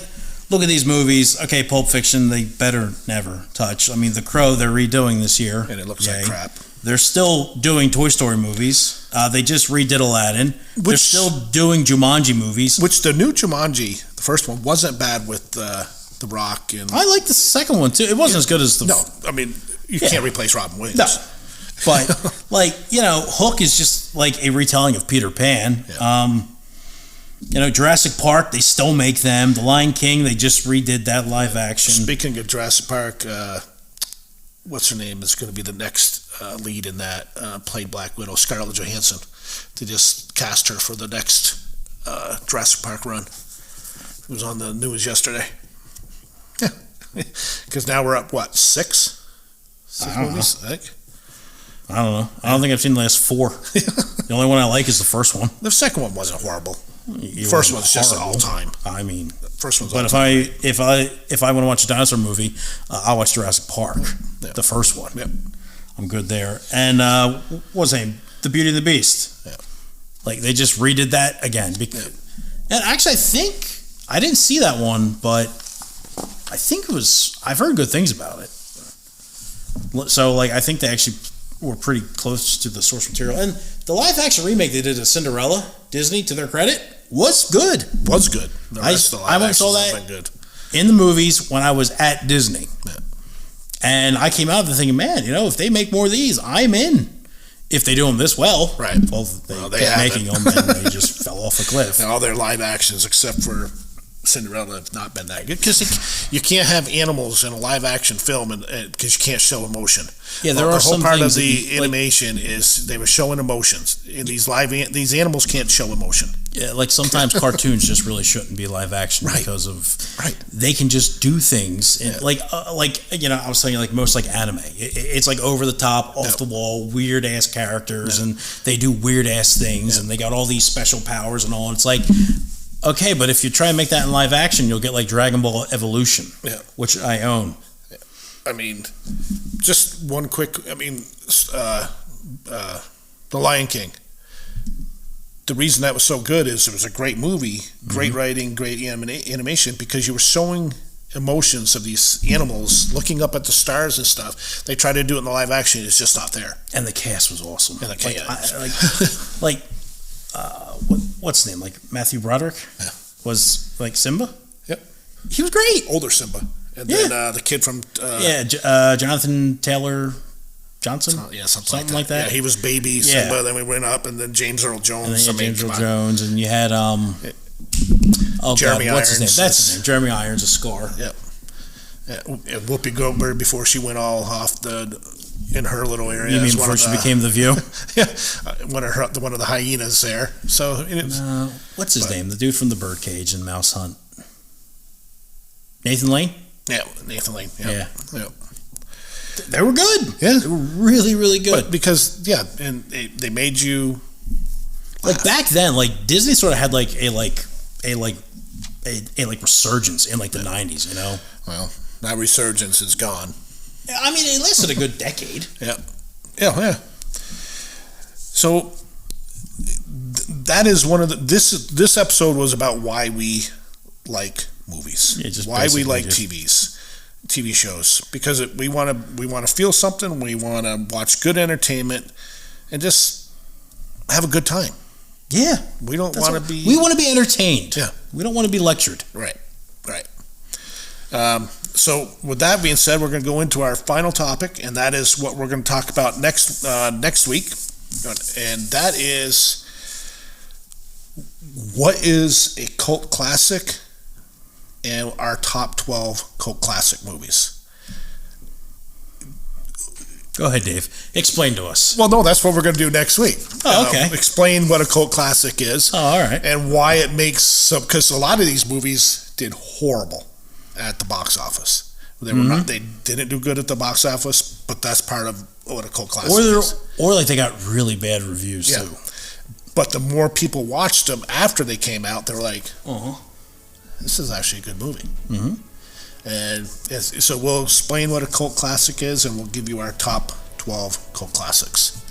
Speaker 2: look at these movies. Okay, Pulp Fiction, they better never touch. I mean, The Crow, they're redoing this year,
Speaker 1: and it looks like crap.
Speaker 2: They're still doing Toy Story movies. They just redid Aladdin. They're still doing Jumanji movies.
Speaker 1: Which the new Jumanji, the first one, wasn't bad with The Rock. And
Speaker 2: I like the second one too. It wasn't as good as the.
Speaker 1: No, I mean you can't replace Robin Williams.
Speaker 2: No. But Hook is just like a retelling of Peter Pan. Yeah. Jurassic Park, they still make them. The Lion King, they just redid that live action.
Speaker 1: Speaking of Jurassic Park, what's her name is going to be the next lead in that, played Black Widow, Scarlett Johansson. They just cast her for the next Jurassic Park run. It was on the news yesterday. Yeah. Because now we're up, what, six movies, I think?
Speaker 2: I don't know. I don't think I've seen the last 4. The only one I like is the first one.
Speaker 1: The second one wasn't horrible. First one's just all time.
Speaker 2: I mean,
Speaker 1: first one's.
Speaker 2: But if I want to watch a dinosaur movie, I'll watch Jurassic Park, the first one.
Speaker 1: Yep.
Speaker 2: I'm good there. And what's the name? The Beauty and the Beast.
Speaker 1: Yeah.
Speaker 2: Like they just redid that again. And actually, I think I didn't see that one, but I think I've heard good things about it. So like I think they actually were pretty close to the source material. And the live action remake they did of Cinderella, Disney, to their credit, was good.
Speaker 1: Was good. The rest of the live
Speaker 2: I saw
Speaker 1: actions have
Speaker 2: that
Speaker 1: been good.
Speaker 2: In the movies when I was at Disney.
Speaker 1: Yeah.
Speaker 2: And I came out of it thinking, man, if they make more of these, I'm in. If they do them this well.
Speaker 1: Right.
Speaker 2: Well, they kept making them and they just fell off a cliff.
Speaker 1: And all their live actions, except for Cinderella, have not been that good. Because you can't have animals in a live action film because you can't show emotion.
Speaker 2: Yeah, there are some
Speaker 1: the whole part of
Speaker 2: things
Speaker 1: the animation is they were showing emotions. In these animals can't show emotion.
Speaker 2: Yeah, like sometimes cartoons just really shouldn't be live action because of they can just do things and I was saying like most like anime. It's like over the top, off the wall, weird ass characters and they do weird ass things and they got all these special powers and all. It's like okay, but if you try and make that in live action, you'll get like Dragon Ball Evolution, which I own.
Speaker 1: I mean, just one quick. I mean, The Lion King. the reason that was so good is it was a great movie, great writing, great animation, because you were showing emotions of these animals looking up at the stars and stuff. They tried to do it in the live action, it's just not there.
Speaker 2: And the cast was awesome.
Speaker 1: And the cast,
Speaker 2: what's his name? Like Matthew Broderick was like Simba.
Speaker 1: Yep.
Speaker 2: He was great.
Speaker 1: Older Simba, and then the kid from
Speaker 2: Jonathan Taylor Johnson.
Speaker 1: Something
Speaker 2: like that.
Speaker 1: Yeah, he was baby Simba. Then we went up, and then James Earl Jones.
Speaker 2: And you had
Speaker 1: Jeremy
Speaker 2: what's his name?
Speaker 1: Irons.
Speaker 2: That's his name. Jeremy Irons, a score.
Speaker 1: Yep. And Whoopi Goldberg before she went all off in her little area.
Speaker 2: You mean before she became The View?
Speaker 1: one of the hyenas there. So
Speaker 2: what's his name? The dude from the Birdcage and Mouse Hunt. Nathan Lane.
Speaker 1: Yeah, Nathan Lane. Yeah.
Speaker 2: They were good.
Speaker 1: Yeah,
Speaker 2: they were really, really good.
Speaker 1: But because and they made you
Speaker 2: like back then. Like Disney sort of had like a resurgence in like the 90s. You know.
Speaker 1: Well, that resurgence is gone.
Speaker 2: I mean, it lasted a good decade.
Speaker 1: Yeah. So that is one of this episode was about why we like movies, why we like TV shows, because we want to feel something, we want to watch good entertainment, and just have a good time.
Speaker 2: Yeah,
Speaker 1: we want to be
Speaker 2: entertained.
Speaker 1: Yeah,
Speaker 2: we don't want to be lectured.
Speaker 1: Right. So with that being said, we're going to go into our final topic, and that is what we're going to talk about next week, and that is what is a cult classic and our top 12 cult classic movies.
Speaker 2: Go ahead, Dave. Explain to us.
Speaker 1: Well, no, that's what we're going to do next week.
Speaker 2: Oh, okay.
Speaker 1: Explain what a cult classic is.
Speaker 2: Oh, all right.
Speaker 1: And why it makes because a lot of these movies did horrible at the box office. They were not. They didn't do good at the box office, but that's part of what a cult classic is.
Speaker 2: Or like they got really bad reviews too.
Speaker 1: But the more people watched them after they came out, they were like, this is actually a good movie. And so we'll explain what a cult classic is, and we'll give you our top 12 cult classics.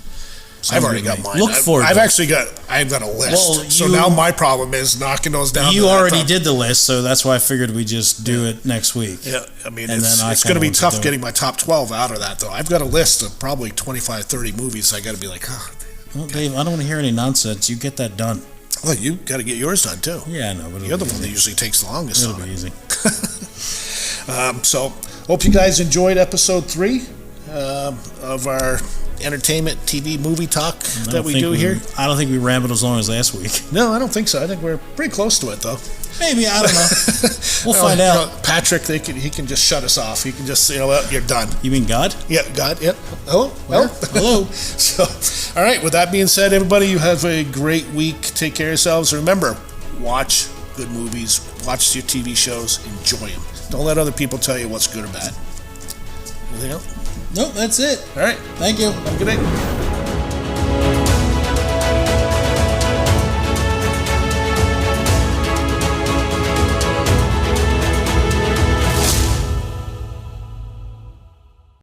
Speaker 1: I've already got mine.
Speaker 2: Look forward.
Speaker 1: I've got a list.
Speaker 2: Well,
Speaker 1: so now my problem is knocking those down.
Speaker 2: You already did the list, so that's why I figured we'd just do it next week.
Speaker 1: Yeah, I mean, it's going to be tough getting my top 12 out of that, though. I've got a list of probably 25, 30 movies I got to be like,
Speaker 2: well, Dave, I don't want to hear any nonsense. You get that done.
Speaker 1: Well, you got to get yours done, too.
Speaker 2: Yeah, I know. But
Speaker 1: you're the one that usually takes the longest.
Speaker 2: It'll be easy.
Speaker 1: So, hope you guys enjoyed episode 3 of our entertainment TV movie talk that we do here.
Speaker 2: I don't think we rambled as long as last week.
Speaker 1: No, I don't think so. I think we're pretty close to it, though.
Speaker 2: Maybe, I don't know. We'll find out.
Speaker 1: Patrick, he can just shut us off. He can just say, well, you're done.
Speaker 2: You mean God?
Speaker 1: Yeah, God. Yep. Hello.
Speaker 2: Hello.
Speaker 1: So, all right. With that being said, everybody, you have a great week. Take care of yourselves. Remember, watch good movies. Watch your TV shows. Enjoy them. Don't let other people tell you what's good or bad. Anything else?
Speaker 2: Nope, that's it.
Speaker 1: All right.
Speaker 2: Thank you.
Speaker 1: Have a good day.